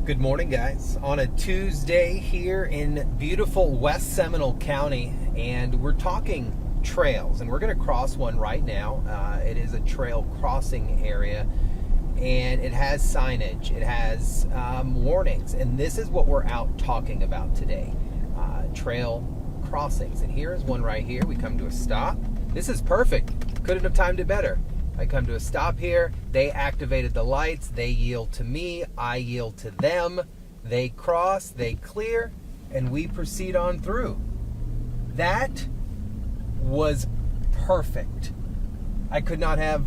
Good morning, guys. On a Tuesday here in beautiful West Seminole County, and we're talking trails, and we're going to cross one right now. It is a trail crossing area, and it has signage, it has warnings, and this is what we're out talking about today, trail crossings. And here is one right here. We come to a stop. This is perfect. Couldn't have timed it better. I come to a stop here, they activated the lights, they yield to me, I yield to them, they cross, they clear, and we proceed on through. That was perfect. I could not have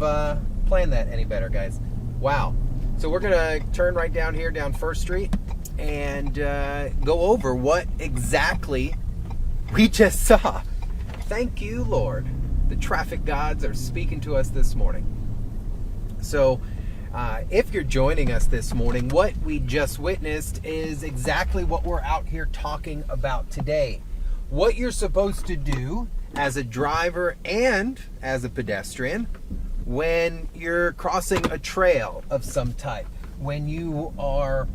planned that any better, guys. Wow. So we're gonna turn right down here, down First Street, and go over what exactly we just saw. Thank you, Lord. The traffic gods are speaking to us this morning. So if you're joining us this morning, what we just witnessed is exactly what we're out here talking about today. What you're supposed to do as a driver and as a pedestrian when you're crossing a trail of some type, when you are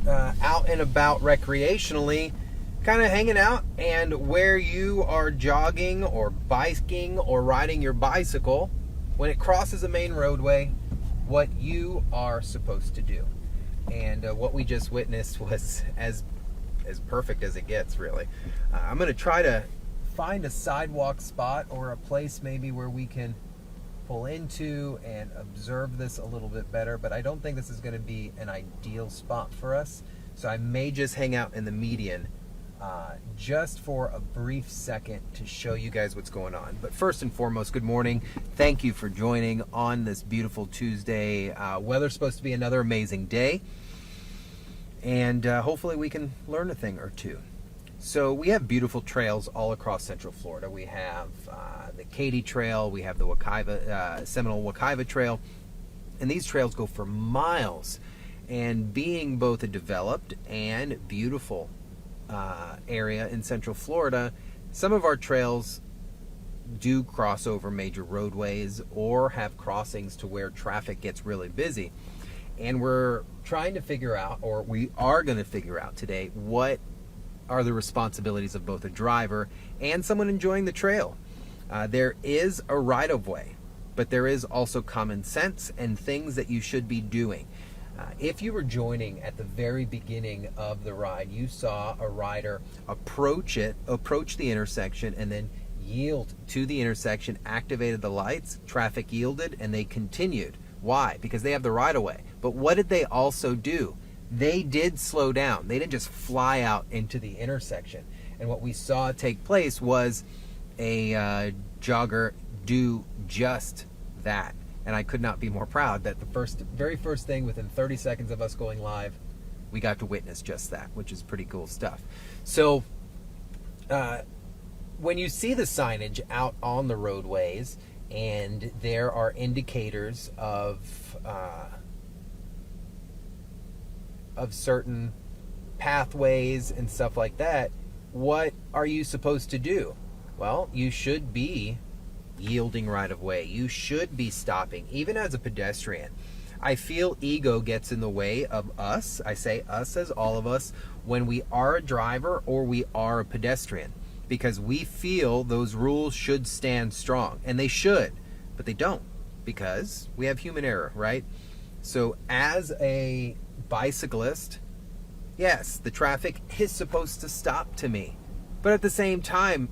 out and about recreationally, kind of hanging out, and where you are jogging or biking or riding your bicycle, when it crosses a main roadway, what you are supposed to do. And what we just witnessed was as perfect as it gets, really. I'm going to try to find a sidewalk spot or a place maybe where we can pull into and observe this a little bit better, but I don't think this is going to be an ideal spot for us. So I may just hang out in the median just for a brief second to show you guys what's going on. But first and foremost, good morning. Thank you for joining on this beautiful Tuesday. Weather's supposed to be another amazing day, and hopefully we can learn a thing or two. So we have beautiful trails all across Central Florida. We have the Katy Trail, we have the Seminole Wekiva Trail, and these trails go for miles. And being both a developed and beautiful area in Central Florida, some of our trails do cross over major roadways or have crossings to where traffic gets really busy. And we're trying to figure out, or we are going to figure out today, what are the responsibilities of both a driver and someone enjoying the trail. There is a right-of-way, but there is also common sense and things that you should be doing. If you were joining at the very beginning of the ride, you saw a rider approach the intersection, and then yield to the intersection, activated the lights, traffic yielded, and they continued. Why? Because they have the right-of-way. But what did they also do? They did slow down. They didn't just fly out into the intersection. And what we saw take place was a jogger do just that. And I could not be more proud that the very first thing within 30 seconds of us going live, we got to witness just that, which is pretty cool stuff. So when you see the signage out on the roadways, and there are indicators of certain pathways and stuff like that, what are you supposed to do? Well, you should be yielding right of way. You should be stopping, even as a pedestrian. I feel ego gets in the way of us. I say us as all of us when we are a driver or we are a pedestrian, because we feel those rules should stand strong, and they should, but they don't, because we have human error, right? So as a bicyclist, yes, the traffic is supposed to stop to me, but at the same time,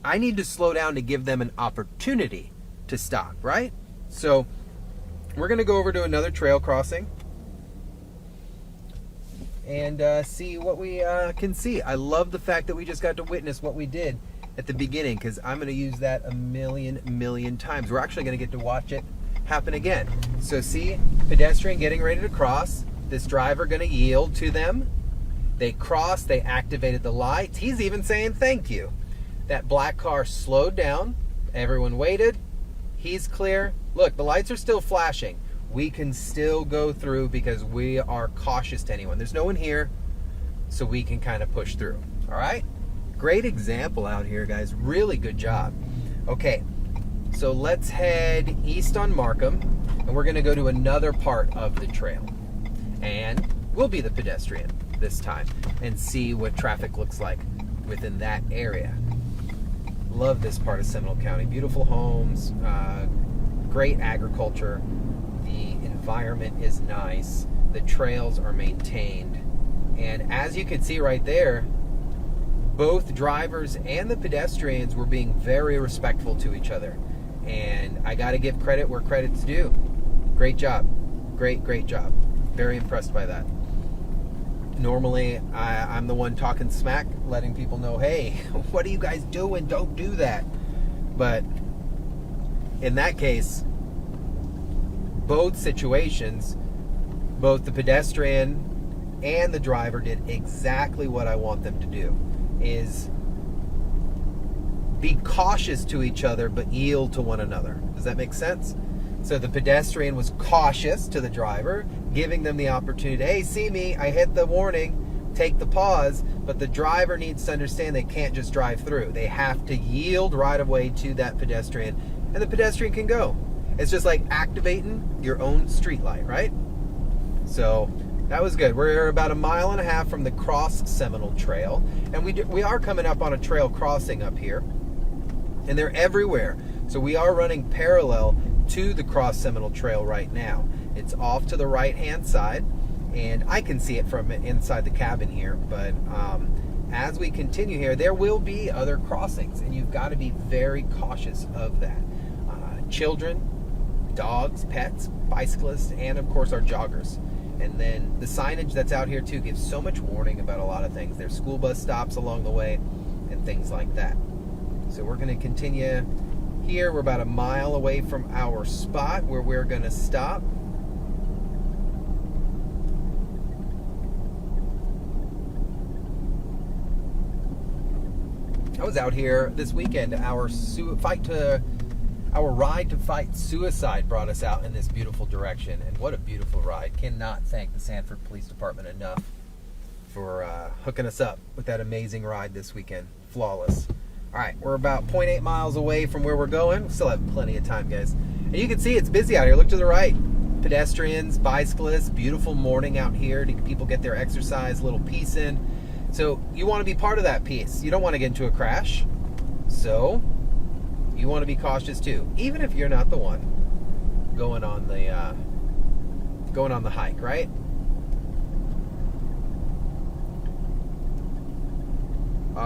I need to slow down to give them an opportunity to stop, right? So we're going to go over to another trail crossing and see what we can see. I love the fact that we just got to witness what we did at the beginning, because I'm going to use that a million times. We're actually going to get to watch it happen again. So see, pedestrian getting ready to cross. This driver going to yield to them. They crossed. They activated the lights. He's even saying thank you. That black car slowed down. Everyone waited. He's clear. Look, the lights are still flashing. We can still go through because we are cautious to anyone. There's no one here, so we can kind of push through. All right? Great example out here, guys. Really good job. Okay, so let's head east on Markham, and we're going to go to another part of the trail. And will be the pedestrian this time and see what traffic looks like within that area. Love this part of Seminole County. Beautiful homes, great agriculture. The environment is nice. The trails are maintained. And as you can see right there, both drivers and the pedestrians were being very respectful to each other. And I got to give credit where credit's due. Great job. Great job. Very impressed by that. Normally, I'm the one talking smack, letting people know, hey, what are you guys doing? Don't do that. But in that case, both situations, both the pedestrian and the driver did exactly what I want them to do, is be cautious to each other, but yield to one another. Does that make sense? So the pedestrian was cautious to the driver, giving them the opportunity, hey, see me, I hit the warning, take the pause, but the driver needs to understand they can't just drive through. They have to yield right away to that pedestrian, and the pedestrian can go. It's just like activating your own street light, right? So that was good. We're about 1.5 miles from the Cross Seminole Trail, and we are coming up on a trail crossing up here, and they're everywhere. So we are running parallel to the Cross Seminole Trail right now. It's off to the right-hand side, and I can see it from inside the cabin here, but as we continue here, there will be other crossings, and you've got to be very cautious of that. Children, dogs, pets, bicyclists, and of course our joggers. And then the signage that's out here too gives so much warning about a lot of things. There's school bus stops along the way and things like that. So we're going to continue here. We're about 1 mile away from our spot where we're going to stop. I was out here this weekend. Our ride to fight suicide brought us out in this beautiful direction, and what a beautiful ride. Cannot thank the Sanford Police Department enough for hooking us up with that amazing ride this weekend. Flawless. All right, we're about 0.8 miles away from where we're going. We still have plenty of time, guys. And you can see it's busy out here. Look to the right. Pedestrians, bicyclists, beautiful morning out here. People get their exercise, little peace in. So you want to be part of that piece. You don't want to get into a crash. So you want to be cautious too, even if you're not the one going on the hike, right?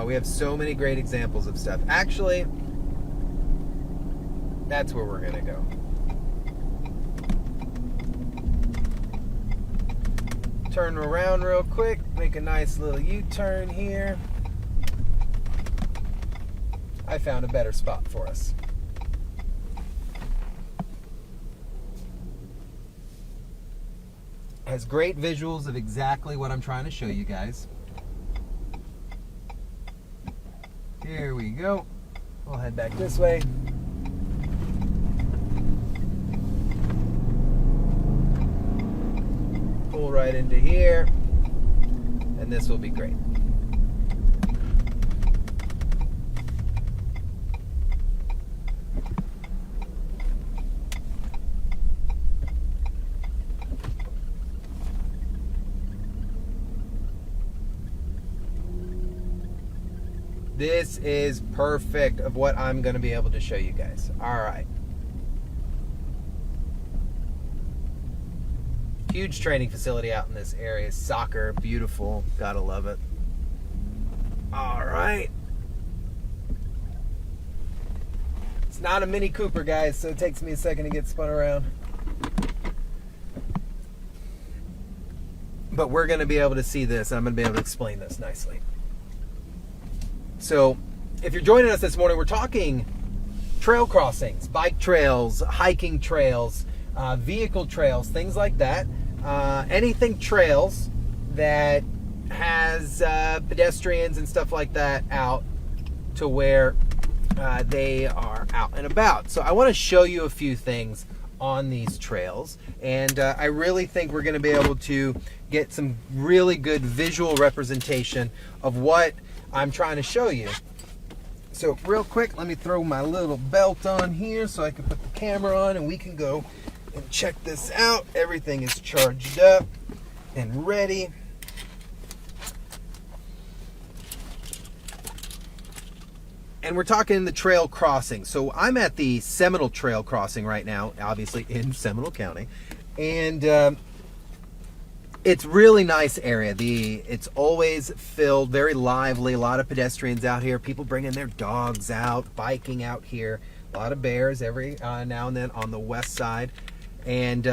We have so many great examples of stuff. Actually, that's where we're gonna go. Turn around real quick, make a nice little U-turn here. I found a better spot for us. Has great visuals of exactly what I'm trying to show you guys. Here we go. We'll head back this way. Pull right into here, and this will be great. This is perfect of what I'm going to be able to show you guys. All right. Huge training facility out in this area. Soccer, beautiful. Gotta love it. All right. It's not a Mini Cooper, guys, so it takes me a second to get spun around. But we're going to be able to see this. I'm going to be able to explain this nicely. So, if you're joining us this morning, we're talking trail crossings, bike trails, hiking trails, vehicle trails, things like that. Anything trails that has pedestrians and stuff like that out to where they are out and about. So I want to show you a few things on these trails, and I really think we're going to be able to get some really good visual representation of what I'm trying to show you. So real quick, let me throw my little belt on here so I can put the camera on and we can go and check this out. Everything is charged up. and ready. And we're talking the trail crossing. So I'm at the Seminole Trail crossing right now, obviously in Seminole County. And it's really nice area. It's always filled, very lively, a lot of pedestrians out here, people bringing their dogs out, biking out here, a lot of bears every now and then on the west side. And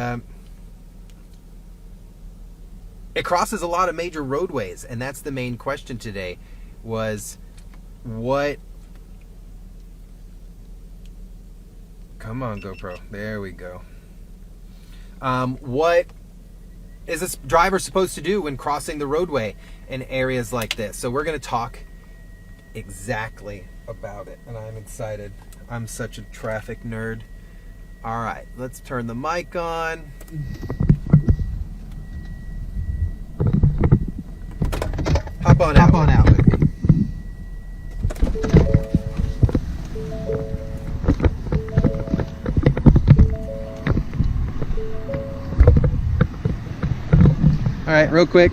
it crosses a lot of major roadways, and that's the main question today, was what... Come on, GoPro. There we go. What is this driver supposed to do when crossing the roadway in areas like this? So we're going to talk exactly about it, and I'm excited. I'm such a traffic nerd. All right, let's turn the mic on. Hop on out with me. All right, real quick.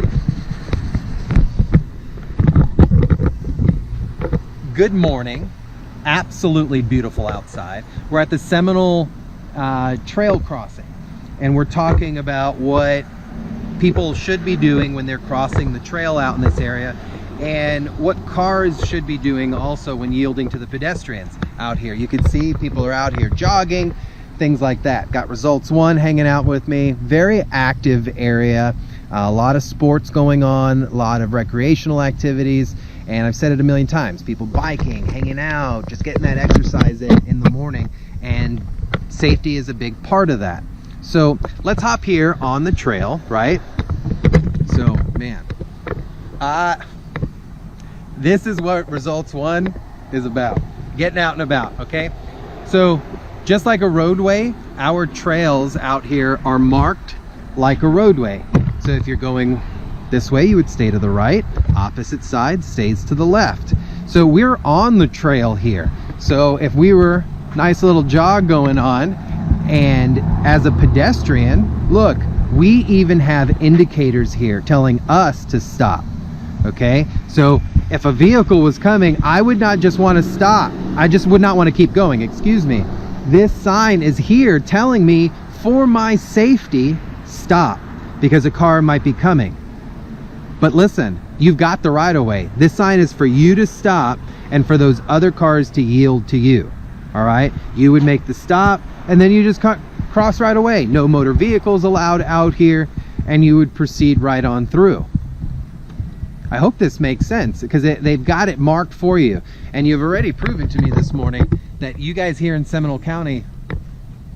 Good morning. Absolutely beautiful outside. We're at the Seminole Trail crossing, and we're talking about what people should be doing when they're crossing the trail out in this area, and what cars should be doing also when yielding to the pedestrians out here. You can see people are out here jogging, things like that. Got Results One hanging out with me. Very active area. A lot of sports going on, a lot of recreational activities, and I've said it a million times, people biking, hanging out, just getting that exercise in the morning, and safety is a big part of that. So let's hop here on the trail, right? So, man, this is what Results One is about, getting out and about, okay? So just like a roadway, our trails out here are marked like a roadway. So if you're going this way, you would stay to the right, opposite side stays to the left. So we're on the trail here. So if we were nice little jog going on, and as a pedestrian, look, we even have indicators here telling us to stop, okay? So if a vehicle was coming, I would not just want to stop. I just would not want to keep going, excuse me. This sign is here telling me, for my safety, stop, because a car might be coming. But listen, you've got the right of way. This sign is for you to stop and for those other cars to yield to you. All right, you would make the stop and then you just cross right away. No motor vehicles allowed out here, and you would proceed right on through. I hope this makes sense, because they've got it marked for you, and you've already proven to me this morning that you guys here in Seminole County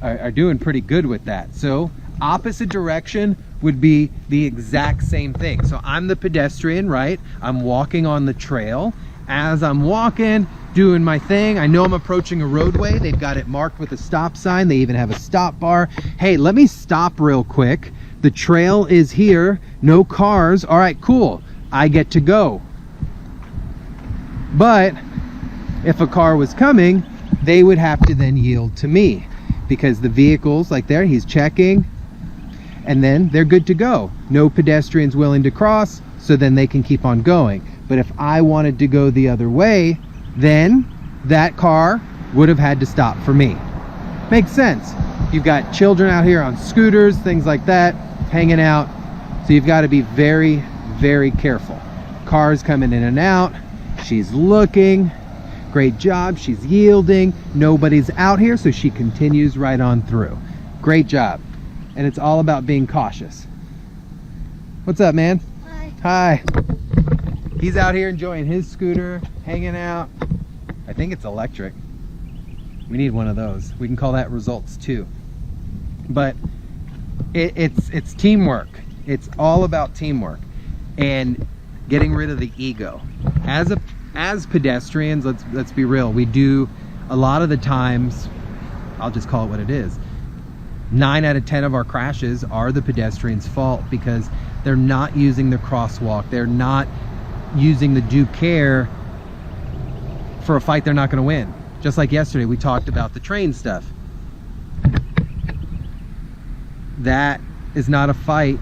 are doing pretty good with that. So opposite direction would be the exact same thing. So I'm the pedestrian, right? I'm walking on the trail. As I'm walking, doing my thing, I know I'm approaching a roadway. They've got it marked with a stop sign. They even have a stop bar. Hey, let me stop real quick. The trail is here, no cars. All right, cool, I get to go. But if a car was coming, they would have to then yield to me, because the vehicles, like there, he's checking, and then they're good to go. No pedestrians willing to cross, so then they can keep on going. But if I wanted to go the other way, then that car would have had to stop for me. Makes sense. You've got children out here on scooters, things like that, hanging out. So you've got to be very, very careful. Cars coming in and out. She's looking. Great job. She's yielding. Nobody's out here, so she continues right on through. Great job. And it's all about being cautious. What's up, man? Hi. Hi. He's out here enjoying his scooter, hanging out. I think it's electric. We need one of those. We can call that Results 2. But it's teamwork. It's all about teamwork and getting rid of the ego. As pedestrians, let's be real. We do a lot of the times, I'll just call it what it is. 9 out of 10 of our crashes are the pedestrians' fault, because they're not using the crosswalk. They're not using the due care for a fight they're not going to win. Just like yesterday, we talked about the train stuff. That is not a fight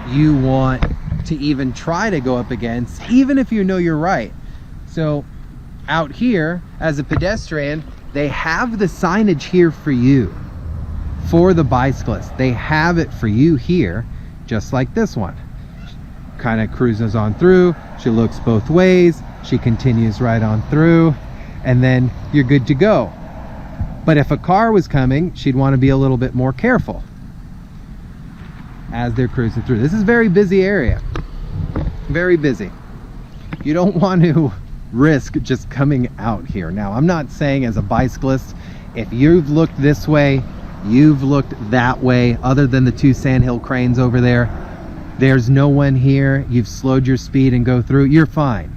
you want to even try to go up against, even if you know you're right. So out here, as a pedestrian, they have the signage here for you, for the bicyclist. They have it for you here, just like this one. Kind of cruises on through, she looks both ways, she continues right on through, and then you're good to go. But if a car was coming, she'd want to be a little bit more careful as they're cruising through. This is a very busy area, very busy. You don't want to risk just coming out here. Now, I'm not saying as a bicyclist, if you've looked this way, you've looked that way, other than the two sandhill cranes over there, there's no one here, you've slowed your speed and go through, you're fine.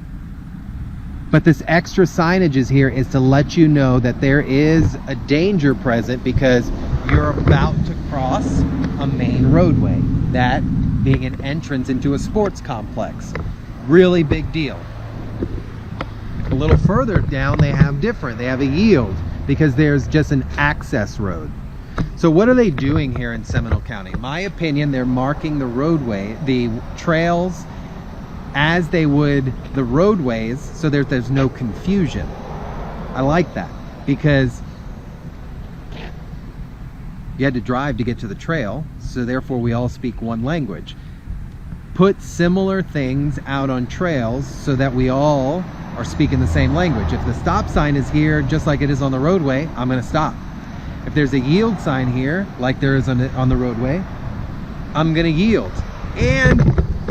But this extra signage is here is to let you know that there is a danger present because you're about to cross a main roadway, that being an entrance into a sports complex. Really big deal. A little further down they have a yield because there's just an access road. So what are they doing here in Seminole County? In my opinion, they're marking the roadway, the trails, as they would the roadways, so there's no confusion. I like that because you had to drive to get to the trail, so therefore we all speak one language. Put similar things out on trails so that we all are speaking the same language. If the stop sign is here just like it is on the roadway, I'm going to stop. If there's a yield sign here like there is on the roadway, I'm going to yield. And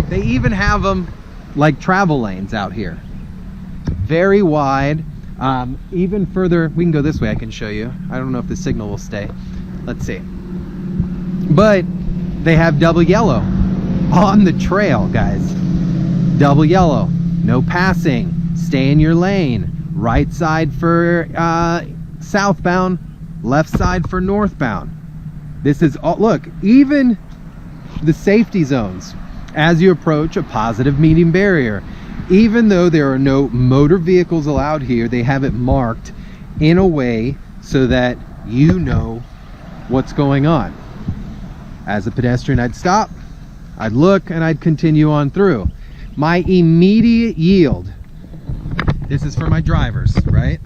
they even have them like travel lanes out here, very wide. Even further, we can go this way, I can show you. I don't know if the signal will stay, let's see. But they have double yellow on the trail, guys. Double yellow, no passing, stay in your lane, right side for southbound, left side for northbound. This is all, look, even the safety zones as you approach a positive median barrier. Even though there are no motor vehicles allowed here, they have it marked in a way so that you know what's going on. As a pedestrian, I'd stop, I'd look, and I'd continue on through. My immediate yield, this is for my drivers, right?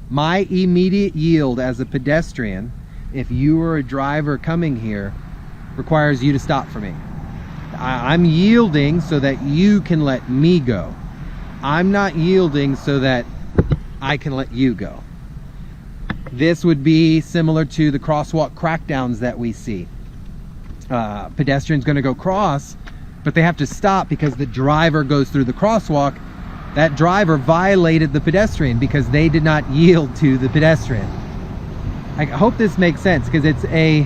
My immediate yield as a pedestrian, if you are a driver coming here, requires you to stop for me. I'm yielding so that you can let me go. I'm not yielding so that I can let you go. This would be similar to the crosswalk crackdowns that we see. Pedestrian's going to go cross, but they have to stop because the driver goes through the crosswalk. That driver violated the pedestrian because they did not yield to the pedestrian. I hope this makes sense because it's a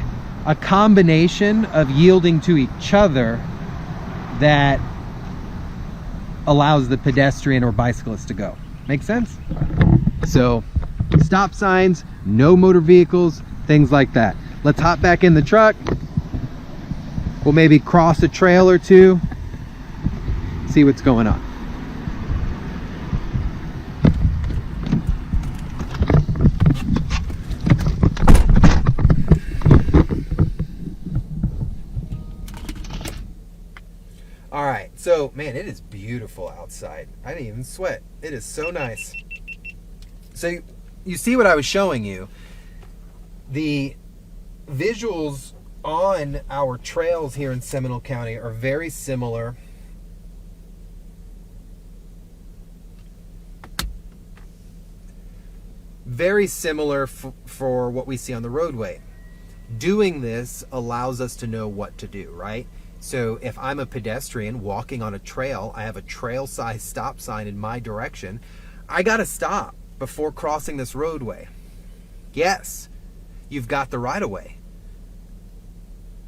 combination of yielding to each other that allows the pedestrian or bicyclist to go. Make sense? So stop signs, no motor vehicles, things like that. Let's hop back in the truck. We'll maybe cross a trail or two, see what's going on. All right, so man, it is beautiful outside. I didn't even sweat. It is so nice. So you see what I was showing you. The visuals on our trails here in Seminole County are very similar. Very similar for what we see on the roadway. Doing this allows us to know what to do, right? So if I'm a pedestrian walking on a trail, I have a trail-sized stop sign in my direction, I gotta stop before crossing this roadway. Yes, you've got the right-of-way,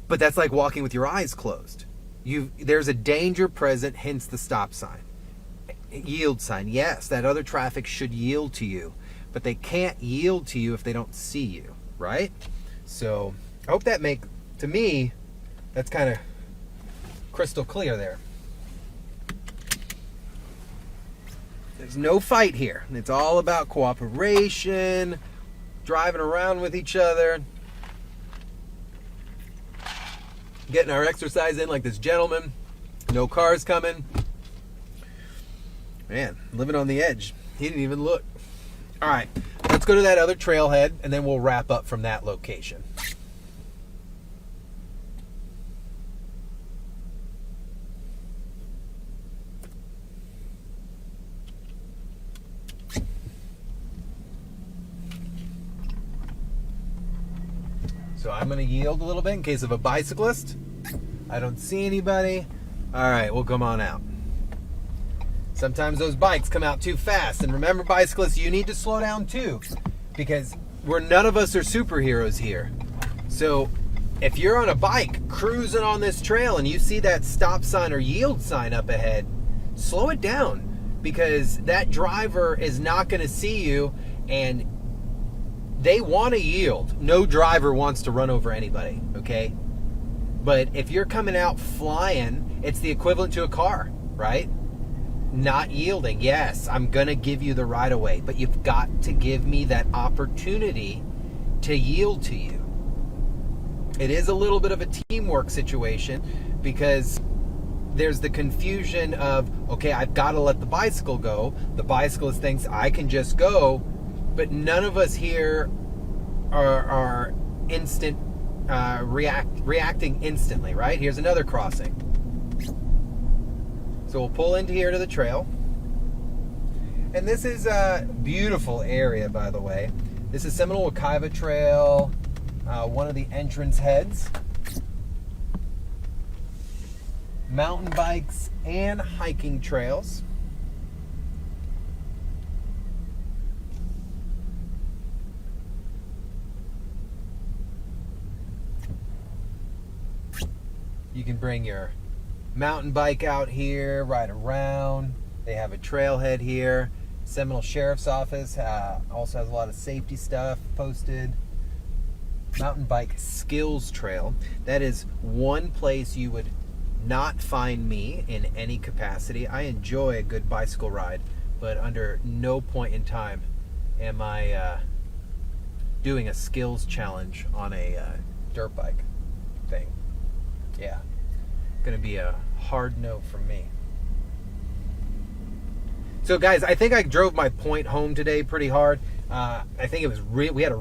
but that's like walking with your eyes closed. There's a danger present, hence the stop sign. Yield sign, yes, that other traffic should yield to you, but they can't yield to you if they don't see you, right? So I hope that to me, that's kind of crystal clear there. There's no fight here. It's all about cooperation, driving around with each other. getting our exercise in like this gentleman. No cars coming. Man, living on the edge. He didn't even look. All right, let's go to that other trailhead, and then we'll wrap up from that location. So I'm going to yield a little bit in case of a bicyclist. I don't see anybody. All right, we'll come on out. Sometimes those bikes come out too fast. And remember, bicyclists, you need to slow down too, because none of us are superheroes here. So if you're on a bike cruising on this trail and you see that stop sign or yield sign up ahead, slow it down, because that driver is not going to see you, and they want to yield. No driver wants to run over anybody, okay? But if you're coming out flying, it's the equivalent to a car, right? Not yielding. Yes, I'm going to give you the right of way, but you've got to give me that opportunity to yield to you. It is a little bit of a teamwork situation, because there's the confusion of, okay, I've got to let the bicycle go. The bicyclist thinks I can just go, but none of us here are instant reacting instantly, right? Here's another crossing. So we'll pull into here to the trail. And this is a beautiful area, by the way. This is Seminole Wekiva Trail, one of the entrance heads. Mountain bikes and hiking trails. You can bring your mountain bike out here, ride around. They have a trailhead here. Seminole Sheriff's Office also has a lot of safety stuff posted. Mountain Bike Skills Trail. That is one place you would not find me in any capacity. I enjoy a good bicycle ride, but under no point in time am I doing a skills challenge on a dirt bike thing. Yeah, gonna be a hard no from me. So guys, I think I drove my point home today pretty hard. I think it was we had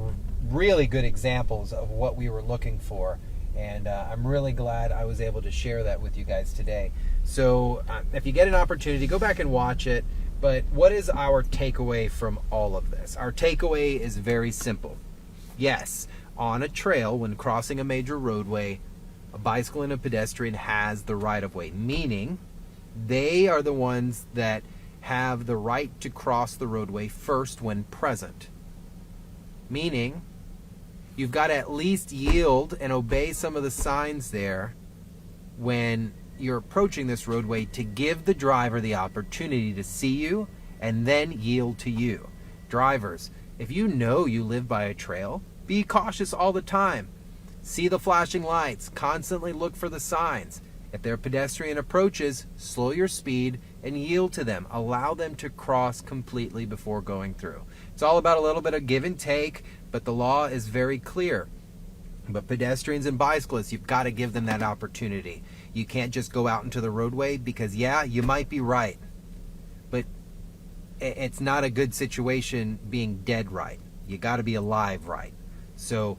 really good examples of what we were looking for, and I'm really glad I was able to share that with you guys today. So if you get an opportunity, go back and watch it. But what is our takeaway from all of this? Our takeaway is very simple. Yes, on a trail, when crossing a major roadway, a bicycle and a pedestrian has the right of way, meaning they are the ones that have the right to cross the roadway first when present. Meaning you've got to at least yield and obey some of the signs there when you're approaching this roadway, to give the driver the opportunity to see you and then yield to you. Drivers, if you know you live by a trail, be cautious all the time. See the flashing lights, constantly look for the signs. If their pedestrian approaches, slow your speed and yield to them. Allow them to cross completely before going through. It's all about a little bit of give and take, but the law is very clear. But pedestrians and bicyclists, you've got to give them that opportunity. You can't just go out into the roadway, because yeah, you might be right, but it's not a good situation being dead right. You got to be alive right. So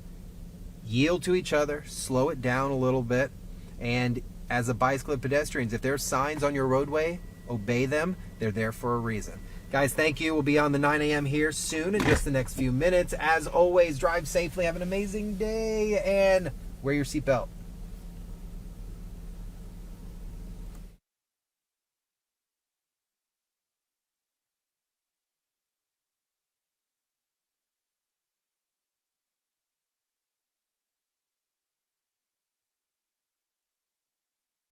yield to each other, slow it down a little bit, and as a bicycle and pedestrians, if there's signs on your roadway, obey them. They're there for a reason. Guys, thank you. We'll be on the 9 a.m. here soon in just the next few minutes. As always, drive safely, have an amazing day, and wear your seatbelt.